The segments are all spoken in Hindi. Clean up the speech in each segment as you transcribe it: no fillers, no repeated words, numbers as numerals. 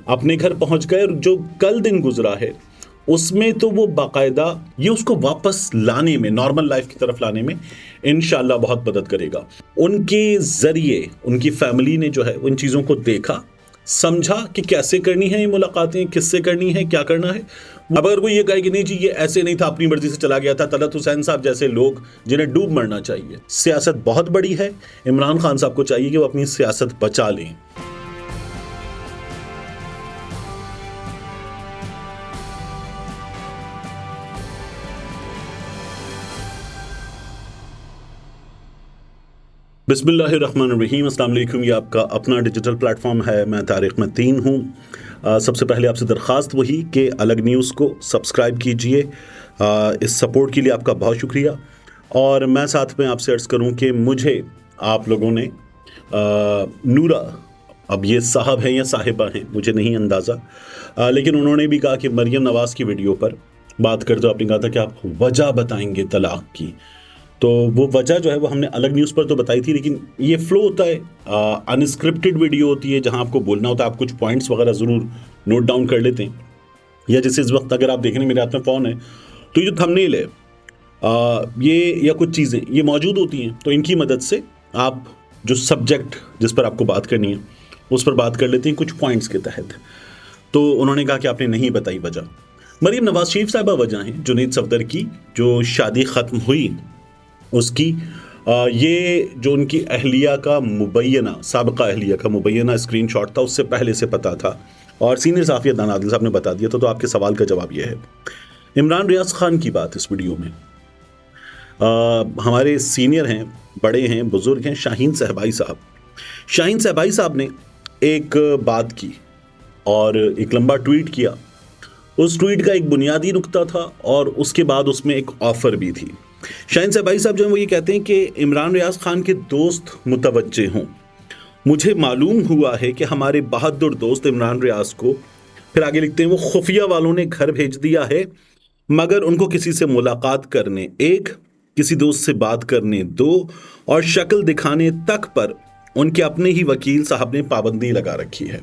अपने घर पहुंच गए, और जो कल दिन गुजरा है उसमें तो वो बाकायदा ये उसको वापस लाने में, नॉर्मल लाइफ की तरफ लाने में इंशाल्लाह बहुत मदद करेगा। उनके जरिए उनकी फैमिली ने जो है उन चीज़ों को देखा, समझा कि कैसे करनी है ये मुलाकातें, किससे करनी है, क्या करना है। अब अगर कोई ये कहे कि नहीं जी ये ऐसे नहीं था, अपनी मर्जी से चला गया था, तलत हुसैन साहब जैसे लोग जिन्हें डूब मरना चाहिए। सियासत बहुत बड़ी है, इमरान खान साहब को चाहिए कि वो अपनी सियासत बचा लें। बिस्मिल्लाहिर्रहमानिर्रहीम, अस्सलाम वालेकुम। ये आपका अपना डिजिटल प्लेटफॉर्म है, मैं तारिक मतीन हूँ। सबसे पहले आपसे दरख्वास्त वही कि अलग न्यूज़ को सब्सक्राइब कीजिए। इस सपोर्ट के लिए आपका बहुत शुक्रिया। और मैं साथ में आपसे अर्ज़ करूँ कि मुझे आप लोगों ने नूरा, अब ये साहब हैं या साहिबा हैं मुझे नहीं अंदाज़ा, लेकिन उन्होंने भी कहा कि मरीम नवाज़ की वीडियो पर बात करते आपने कहा था कि आप वजह बताएंगे तलाक़ की। तो वो वजह जो है वो हमने अलग न्यूज़ पर तो बताई थी, लेकिन ये फ्लो होता है, अनस्क्रिप्टेड वीडियो होती है जहां आपको बोलना होता है, आप कुछ पॉइंट्स वगैरह ज़रूर नोट डाउन कर लेते हैं। या जैसे इस वक्त अगर आप देख रहे हैं मेरे हाथ में फ़ोन है, तो ये जो थंबनेल है ये या कुछ चीज़ें ये मौजूद होती हैं, तो इनकी मदद से आप जो सब्जेक्ट जिस पर आपको बात करनी है उस पर बात कर लेते हैं कुछ पॉइंट्स के तहत। तो उन्होंने कहा कि आपने नहीं बताई वजह। मरीम नवाज़ शरीफ साहिबा वजह हैं जुनैद सफदर की जो शादी ख़त्म हुई उसकी। ये जो उनकी अहलिया का मुबैना, साबिक़ा अहलिया का मुबैना स्क्रीनशॉट था, उससे पहले से पता था, और सीनियर सहाफ़ी अदनान आदिल साहब ने बता दिया था। तो आपके सवाल का जवाब यह है, इमरान रियाज खान की बात इस वीडियो में हमारे सीनियर हैं, बड़े हैं, बुज़ुर्ग हैं, शाहीन सहबाई साहब। शाहीन सहबाई साहब ने एक बात की और एक लंबा ट्वीट किया। उस ट्वीट का एक बुनियादी नुक्ता था और उसके बाद उसमें एक ऑफ़र भी थी। शाहीन सहबाई साहब जो हैं वो ये कहते हैं कि इमरान रियाज खान के दोस्त मुतवज्जे हों। मुझे मालूम हुआ है कि हमारे बहादुर दोस्त इमरान रियाज को, फिर आगे लिखते हैं, वो खुफिया वालों ने घर भेज दिया है, मगर उनको किसी से मुलाकात करने एक, किसी दोस्त से बात करने दो, और शक्ल दिखाने तक पर उनके अपने ही वकील साहब ने पाबंदी लगा रखी है।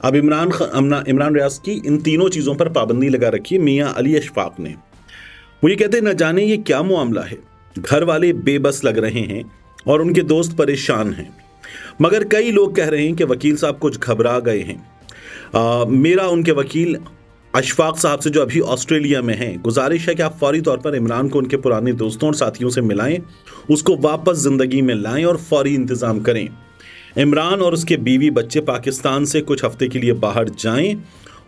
अब इमरान रियाज की इन तीनों चीज़ों पर पाबंदी लगा रखी है मियाँ अली अशफाक ने। वो ये कहते हैं न जाने ये क्या मामला है, घर वाले बेबस लग रहे हैं और उनके दोस्त परेशान हैं, मगर कई लोग कह रहे हैं कि वकील साहब कुछ घबरा गए हैं। मेरा उनके वकील अशफाक साहब से जो अभी ऑस्ट्रेलिया में हैं, गुजारिश है कि आप फौरी तौर पर इमरान को उनके पुराने दोस्तों और साथियों से मिलाएं, उसको वापस ज़िंदगी में लाएं और फौरी इंतज़ाम करें। इमरान और उसके बीवी बच्चे पाकिस्तान से कुछ हफ्ते के लिए बाहर जाएं,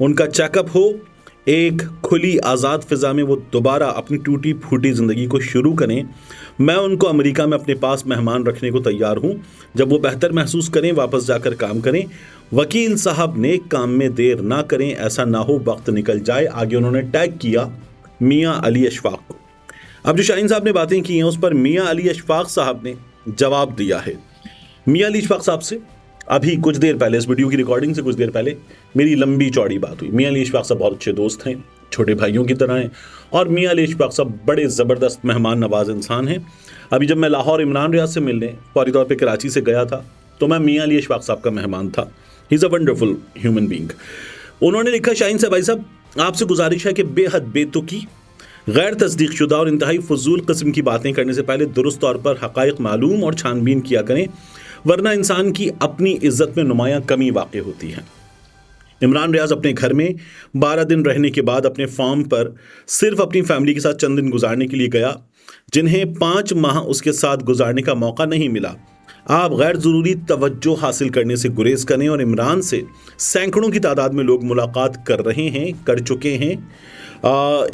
उनका चेकअप हो, एक खुली आज़ाद फ़िज़ा में वो दोबारा अपनी टूटी फूटी ज़िंदगी को शुरू करें। मैं उनको अमेरिका में अपने पास मेहमान रखने को तैयार हूँ। जब वो बेहतर महसूस करें वापस जाकर काम करें। वकील साहब ने काम में देर ना करें, ऐसा ना हो वक्त निकल जाए। आगे उन्होंने टैग किया मियाँ अली अशफाक को। अब जो शाहीन साहब ने बातें की हैं उस पर मियाँ अली अशफाक साहब ने जवाब दिया है। मियाँ अली अशफाक साहब से अभी कुछ देर पहले, इस वीडियो की रिकॉर्डिंग से कुछ देर पहले मेरी लंबी चौड़ी बात हुई। मियाँ अली अशफाक साहब बहुत अच्छे दोस्त हैं, छोटे भाइयों की तरह हैं, और मियाँ अली अशफाक साहब बड़े ज़बरदस्त मेहमान नवाज इंसान हैं। अभी जब मैं लाहौर इमरान रियाज से मिलने फौरी तौर पे कराची से गया था तो मैं मियाँ अली अशफाक साहब का मेहमान था। He is a wonderful human being. उन्होंने लिखा, शाहीन सहबाई साहब आपसे गुजारिश है कि बेहद बेतुकी, गैर तस्दीक शुदा और इंतहाई फजूल किस्म की बातें करने से पहले दुरुस्त तौर पर हक़ाइक़ मालूम और छानबीन किया करें, वरना इंसान की अपनी इज्जत में नुमायां कमी वाक़ई होती है। इमरान रियाज अपने घर में 12 दिन रहने के बाद अपने फार्म पर सिर्फ अपनी फैमिली के साथ चंद दिन गुजारने के लिए गया, जिन्हें 5 माह उसके साथ गुजारने का मौका नहीं मिला। आप गैर ज़रूरी तवज्जो हासिल करने से गुरेज करें, और इमरान से सैकड़ों की तादाद में लोग मुलाकात कर रहे हैं, कर चुके हैं।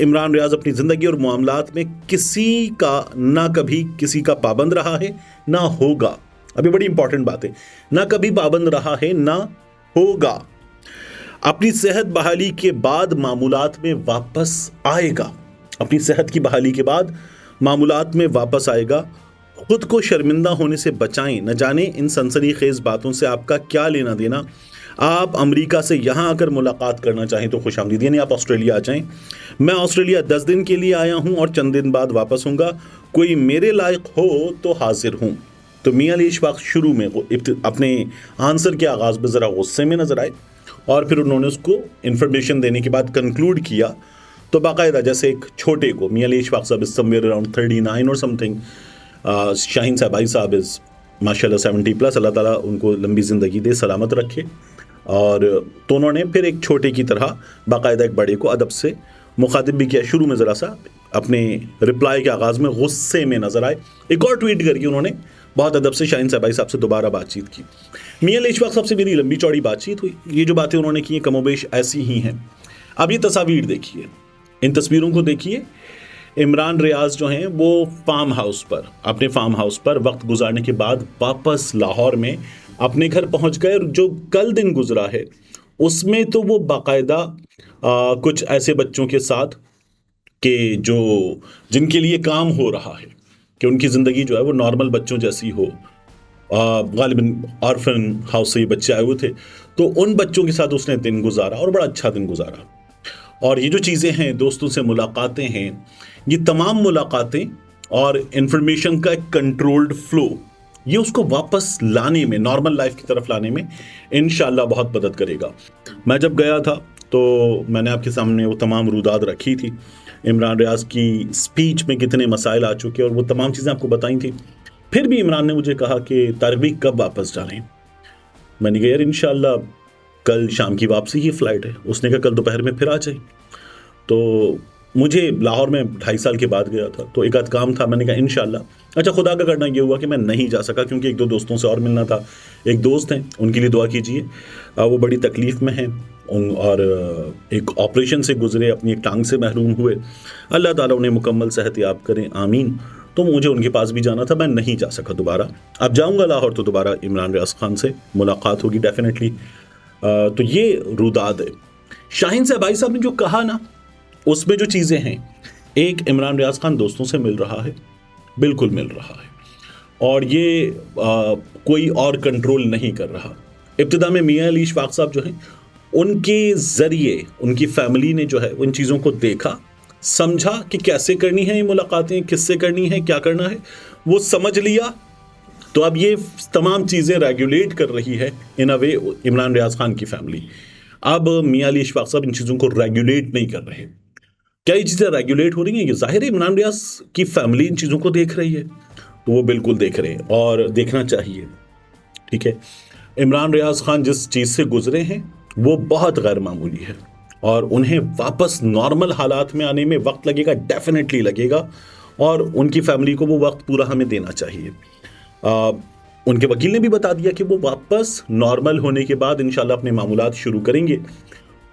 इमरान रियाज अपनी ज़िंदगी और मामलात में किसी का ना कभी किसी का पाबंद रहा है ना होगा। अभी बड़ी इंपॉर्टेंट बात है, ना कभी पाबंद रहा है ना होगा। अपनी सेहत बहाली के बाद मामूलात में वापस आएगा। अपनी सेहत की बहाली के बाद मामूलात में वापस आएगा। खुद को शर्मिंदा होने से बचाएं। न जाने इन सनसनीखेज बातों से आपका क्या लेना देना। आप अमेरिका से यहाँ आकर मुलाकात करना चाहें तो खुशामदीद, यानी आप ऑस्ट्रेलिया आ जाएं। मैं ऑस्ट्रेलिया 10 दिन के लिए आया हूँ और चंद दिन बाद वापस हूँगा। कोई मेरे लायक हो तो हाजिर हूँ। तो मियाँ अली अशफाक शुरू में अपने आंसर के आगाज़ में ज़रा गुस्से में नज़र आए। और फिर उन्होंने उसको इन्फॉर्मेशन देने के बाद कंक्लूड किया। तो बाकायदा जैसे एक छोटे को, मियां अली इशफाक साहब इज समवेयर अराउंड 39 और समथिंग, शाहीन साहब भाई साहब इज माशाल्लाह 70+, अल्लाह ताला उनको लंबी ज़िंदगी दे, सलामत रखे। और तो उन्होंने फिर एक छोटे की तरह बाकायदा एक बड़े को अदब से मुखातिब भी किया। शुरू में ज़रा सा अपने रिप्लाई के आगाज़ में गुस्से में नज़र आए, एक और ट्वीट करके उन्होंने बहुत अदब से शाहीन साहब भाई साहब से दोबारा बातचीत की। मियां अली इशफाक साहब से मेरी लंबी चौड़ी बातचीत हुई, ये जो बातें उन्होंने की कमोबेश ऐसी ही हैं। अब ये तस्वीर देखिए, इन तस्वीरों को देखिए। इमरान रियाज जो हैं वो फार्म हाउस पर, अपने फार्म हाउस पर वक्त गुजारने के बाद वापस लाहौर में अपने घर पहुंच गए। और जो कल दिन गुजरा है उसमें तो वो बाकायदा कुछ ऐसे बच्चों के साथ कि जो जिनके लिए काम हो रहा है कि उनकी ज़िंदगी जो है वो नॉर्मल बच्चों जैसी हो। गालिबन ऑर्फन हाउस से ये बच्चे आए हुए थे, तो उन बच्चों के साथ उसने दिन गुजारा और बड़ा अच्छा दिन गुजारा। और ये जो चीज़ें हैं, दोस्तों से मुलाकातें हैं, ये तमाम मुलाकातें और इन्फॉर्मेशन का एक कंट्रोल्ड फ्लो, ये उसको वापस लाने में, नॉर्मल लाइफ की तरफ लाने में इंशाल्लाह बहुत मदद करेगा। मैं जब गया था तो मैंने आपके सामने वो तमाम रूदाद रखी थी, इमरान रियाज की स्पीच में कितने मसाइल आ चुके और वो तमाम चीज़ें आपको बताई थी। फिर भी इमरान ने मुझे कहा कि तारिक भाई कब वापस जाना है। मैंने कहा यार इंशाल्लाह कल शाम की वापसी की फ़्लाइट है। उसने कहा कल दोपहर में फिर आ जाए। तो मुझे लाहौर में 2.5 साल के बाद गया था, तो एक आध काम था, मैंने कहा इंशाल्लाह। अच्छा, खुदा का करना ये हुआ कि मैं नहीं जा सका क्योंकि एक दो दोस्तों से और मिलना था। एक दोस्त हैं, उनके लिए दुआ कीजिए, वो बड़ी तकलीफ़ में हैं और एक ऑपरेशन से गुजरे, अपनी एक टांग से महरूम हुए। अल्लाह ताला उन्हें मुकम्मल सेहत याब करें, आमीन। तो मुझे उनके पास भी जाना था, मैं नहीं जा सका दोबारा। अब जाऊँगा लाहौर तो दोबारा इमरान रियाज खान से मुलाकात होगी डेफिनेटली। तो ये रुदाद है। शाहीन साहब भाई साहब ने जो कहा ना, उसमें जो चीज़ें हैं, एक इमरान रियाज खान दोस्तों से मिल रहा है, बिल्कुल मिल रहा है, और ये कोई और कंट्रोल नहीं कर रहा। इब्तिदा में मियां अली इशफाक साहब जो हैं, उनके ज़रिए उनकी फैमिली ने जो है उन चीज़ों को देखा, समझा कि कैसे करनी है ये मुलाकातें, किससे करनी है, क्या करना है, वो समझ लिया। तो अब ये तमाम चीज़ें रेगुलेट कर रही है इन अ वे इमरान रियाज खान की फैमिली। अब मियां अली इशफाक साहब इन चीज़ों को रेगुलेट नहीं कर रहे। क्या ये चीज़ें रेगुलेट हो रही हैं? ये जाहिर है इमरान रियाज की फैमिली इन चीज़ों को देख रही है, तो वो बिल्कुल देख रहे हैं और देखना चाहिए। ठीक है, इमरान रियाज खान जिस चीज़ से गुजरे हैं वो बहुत गैर मामूली है और उन्हें वापस नॉर्मल हालात में आने में वक्त लगेगा, डेफिनेटली लगेगा, और उनकी फैमिली को वो वक्त पूरा हमें देना चाहिए। उनके वकील ने भी बता दिया कि वो वापस नॉर्मल होने के बाद इंशाल्लाह अपने मामूलात शुरू करेंगे।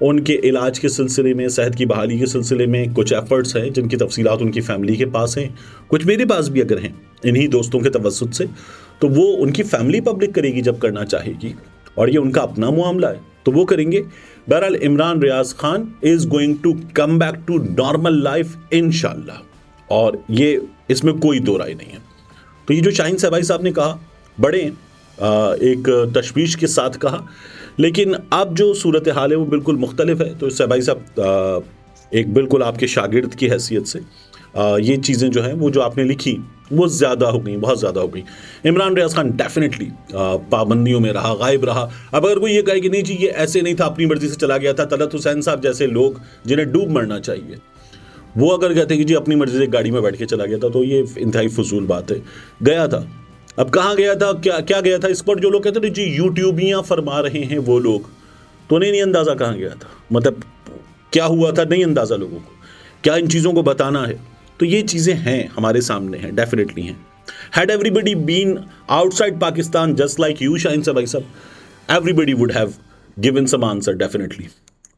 उनके इलाज के सिलसिले में, सेहत की बहाली के सिलसिले में कुछ एफर्ट्स हैं जिनकी तफसीलात उनकी फैमिली के पास हैं, कुछ मेरे पास भी अगर हैं इन्हीं दोस्तों के तवस्सुत से, तो वो उनकी फैमिली पब्लिक करेगी जब करना चाहेगी, और ये उनका अपना मामला है तो वो करेंगे। बहरहाल Imran Riyaz Khan is going to come back to normal life इंशाल्लाह, और ये इसमें कोई दो राय नहीं है। तो ये जो शाहीन साहब भाई साहब ने कहा, बड़े एक तशवीश के साथ कहा, लेकिन अब जो सूरत हाल है वो बिल्कुल मुख्तलिफ है। तो साहब भाई साहब एक बिल्कुल आपके शागिर्द की हैसियत से ये चीज़ें जो हैं वो जो आपने लिखी वो ज़्यादा हो गई, बहुत ज़्यादा हो गई। इमरान रियाज खान डेफिनेटली पाबंदियों में रहा, गायब रहा। अब अगर कोई ये कहे कि नहीं जी ये ऐसे नहीं था, अपनी मर्जी से चला गया था, तलत हुसैन साहब जैसे लोग जिन्हें डूब मरना चाहिए, वो अगर कहते हैं कि जी अपनी मर्जी से गाड़ी में बैठ के चला गया था, तो ये इंतहाई फजूल बात है। गया था, अब कहाँ गया था, क्या गया था, इस पर जो लोग कहते थे जी यूट्यूबियाँ फरमा रहे हैं वो लोग, तो नहीं अंदाज़ा कहाँ गया था, मतलब क्या हुआ था नहीं अंदाज़ा लोगों को, क्या इन चीज़ों को बताना है। तो ये चीज़ें हैं, हमारे सामने हैं, डेफिनेटली हैं। Had everybody been outside Pakistan just like you Shaheen साहब भाई साहब, everybody would have given some answer definitely.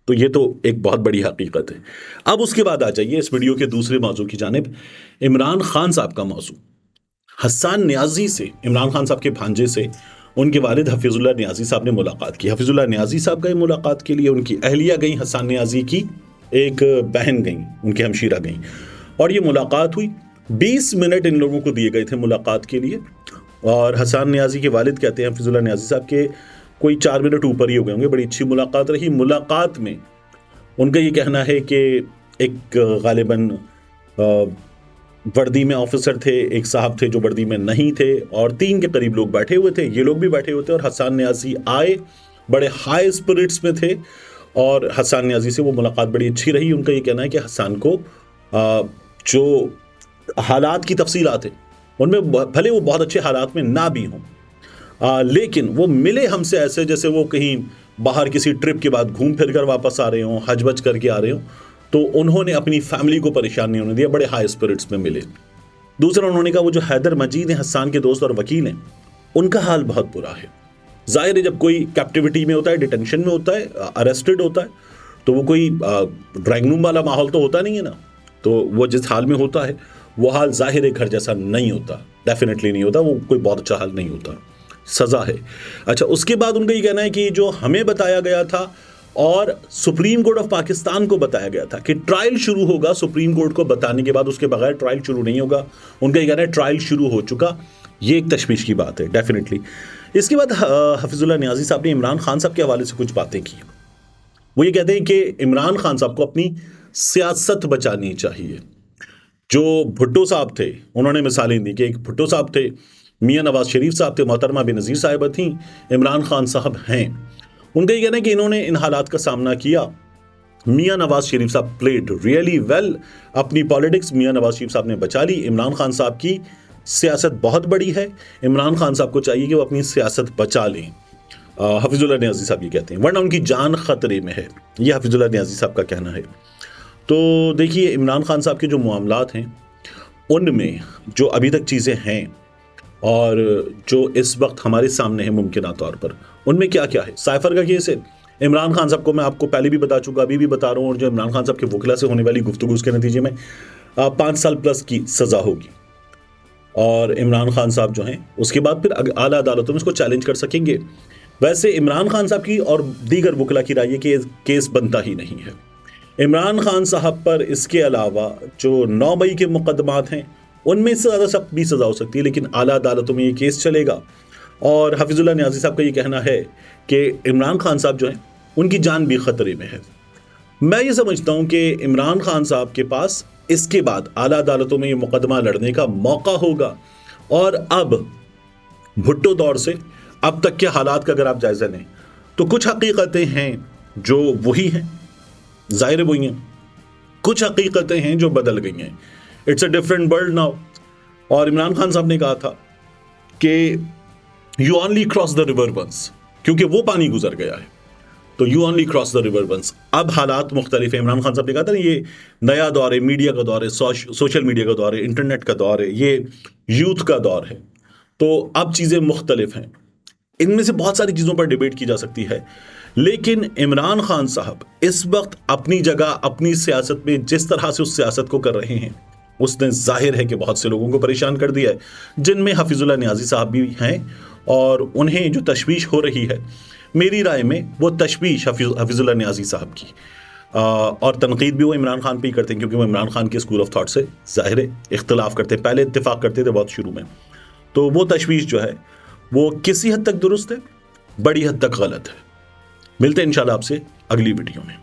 तो ये तो एक बहुत बड़ी हकीकत है। अब उसके बाद आ जाइए इस वीडियो के दूसरे मौजू की जानिब, इमरान खान साहब का मौजू। हसन नियाजी से, इमरान खान साहब के भांजे से, उनके वालिद हफीजुल्लाह नियाजी साहब ने मुलाकात की। हफीजुल्लाह नियाजी साहब गए मुलाकात के लिए, उनकी अहलिया गई, हसन नियाजी की एक बहन गई, उनकी हमशीरा गई, और ये मुलाकात हुई। 20 मिनट इन लोगों को दिए गए थे मुलाकात के लिए, और हसन नियाजी के वालिद कहते हैं हफीजुल्लाह नियाजी साहब के कोई 4 मिनट ऊपर ही हो गए होंगे। बड़ी अच्छी मुलाकात रही। मुलाकात में उनका ये कहना है कि एक गालिबन वर्दी में ऑफिसर थे, एक साहब थे जो वर्दी में नहीं थे, और 3 के करीब लोग बैठे हुए थे, ये लोग भी बैठे हुए थे, और हसन नियाजी आए बड़े हाई स्पिरिट्स में थे और हसन न्याजी से वो मुलाकात बड़ी अच्छी रही। उनका ये कहना है कि हसन को जो हालात की तफसीलात है उनमें भले वो बहुत अच्छे हालात में ना भी हों, लेकिन वो मिले हमसे ऐसे जैसे वो कहीं बाहर किसी ट्रिप के बाद घूम फिर कर वापस आ रहे हों, हज बज करके आ रहे हों। तो उन्होंने अपनी फैमिली को परेशान नहीं होने दिया, बड़े हाई स्पिरिट्स में मिले। दूसरा उन्होंने कहा वो जो हैदर मजीद हैं, हसन के दोस्त और वकील हैं, उनका हाल बहुत बुरा है। जाहिर है जब कोई कैप्टिविटी में होता है, डिटेंशन में होता है, अरेस्टेड होता है, तो वो कोई ड्राइंग रूम वाला माहौल तो होता नहीं है ना। तो वो जिस हाल में होता है वो हाल जाहिर है घर जैसा नहीं होता, डेफिनेटली नहीं होता, वो कोई बहुत अच्छा हाल नहीं होता, सज़ा है। अच्छा, उसके बाद उनका ये कहना है कि जो हमें बताया गया था और सुप्रीम कोर्ट ऑफ पाकिस्तान को बताया गया था कि ट्रायल शुरू होगा, सुप्रीम कोर्ट को बताने के बाद उसके बगैर ट्रायल शुरू नहीं होगा। उनका ये कहना है ट्रायल शुरू हो चुका, ये एक तशवीश की बात है डेफिनेटली। इसके बाद हफीजुल्लाह नियाज़ी साहब ने इमरान खान साहब के हवाले से कुछ बातें की। वो ये कहते हैं कि इमरान खान साहब को अपनी सियासत बचानी चाहिए। जो भुट्टो साहब थे उन्होंने मिसालें दी कि एक भुट्टो साहब थे, मियाँ नवाज शरीफ साहब थे, मोहतरमा बेनज़ीर साहिबा थी, इमरान खान साहब हैं। उनका ये कहना है कि इन्होंने इन हालात का सामना किया। मियाँ नवाज शरीफ साहब प्लेड रियली वेल अपनी पॉलिटिक्स, मियाँ नवाज शरीफ साहब ने बचा ली। इमरान खान साहब की सियासत बहुत बड़ी है, इमरान खान साहब को चाहिए कि वो अपनी सियासत बचा लें। हफीजुल्लाह नियाज़ी साहब ये कहते हैं, वरना उनकी जान खतरे में है, ये हफीजुल्लाह नियाज़ी साहब का कहना है। तो देखिए इमरान खान साहब के जो मामलात हैं उनमें जो अभी तक चीज़ें हैं और जो इस वक्त हमारे सामने है मुमकिन तौर पर, उनमें क्या क्या है। साइफर का केस है, इमरान खान साहब को मैं आपको पहले भी बता चुका, अभी भी बता रहा हूँ, और जो इमरान खान साहब के वकील से होने वाली गुफ्तगू के नतीजे में 5 साल प्लस की सज़ा होगी और इमरान खान साहब जो हैं उसके बाद फिर आला अदालतों में इसको चैलेंज कर सकेंगे। वैसे इमरान खान साहब की और दीगर वकीला की राय है कि केस बनता ही नहीं है। इमरान खान साहब पर इसके अलावा जो 9 मई के मुकदमात हैं उनमें से ज़्यादा सख्त भी सज़ा हो सकती है, लेकिन आला अदालतों में ये केस चलेगा। और हफीजुल्लाह नियाज़ी साहब का ये कहना है कि इमरान खान साहब जो हैं उनकी जान भी ख़तरे में है। मैं ये समझता हूँ कि इमरान खान साहब के पास इसके बाद आला अदालतों में ये मुकदमा लड़ने का मौका होगा। और अब भुट्टो दौर से अब तक के हालात का अगर आप जायज़ा लें तो कुछ हकीकतें हैं जो वही हैं, ज़ाहिर वही हैं, कुछ हकीकतें हैं जो बदल गई हैं। It's a different world now. और इमरान खान साहब ने कहा था कि you only cross the river once, क्योंकि वो पानी गुजर गया है, तो you only cross the river once. अब हालात मुख्तलिफ है। इमरान खान साहब ने कहा था ना ये नया दौर है, मीडिया का दौर है, सोशल मीडिया का दौर है, इंटरनेट का दौर है, ये यूथ का दौर है, तो अब चीज़ें मुख्तलिफ हैं। इनमें से बहुत सारी चीज़ों पर डिबेट की जा सकती है, लेकिन इमरान खान साहब इस वक्त अपनी जगह अपनी सियासत में जिस तरह से उस सियासत को कर रहे हैं उसने जाहिर है कि बहुत से लोगों को परेशान कर दिया है, जिनमें हफीजुल्लाह नियाज़ी साहब भी हैं। और उन्हें जो तशवीश हो रही है मेरी राय में वो तशवीश हफीजुल्लाह नियाज़ी साहब की और तनकीद भी वो इमरान खान पे ही करते हैं, क्योंकि वो इमरान खान के स्कूल ऑफ थॉट से जाहिर है इख्तलाफ करते हैं। पहले इत्तेफाक करते थे बहुत शुरू में, तो वो तशवीश जो है वो किसी हद तक दुरुस्त है, बड़ी हद तक गलत है। मिलते हैं इंशाल्लाह आपसे अगली वीडियो में।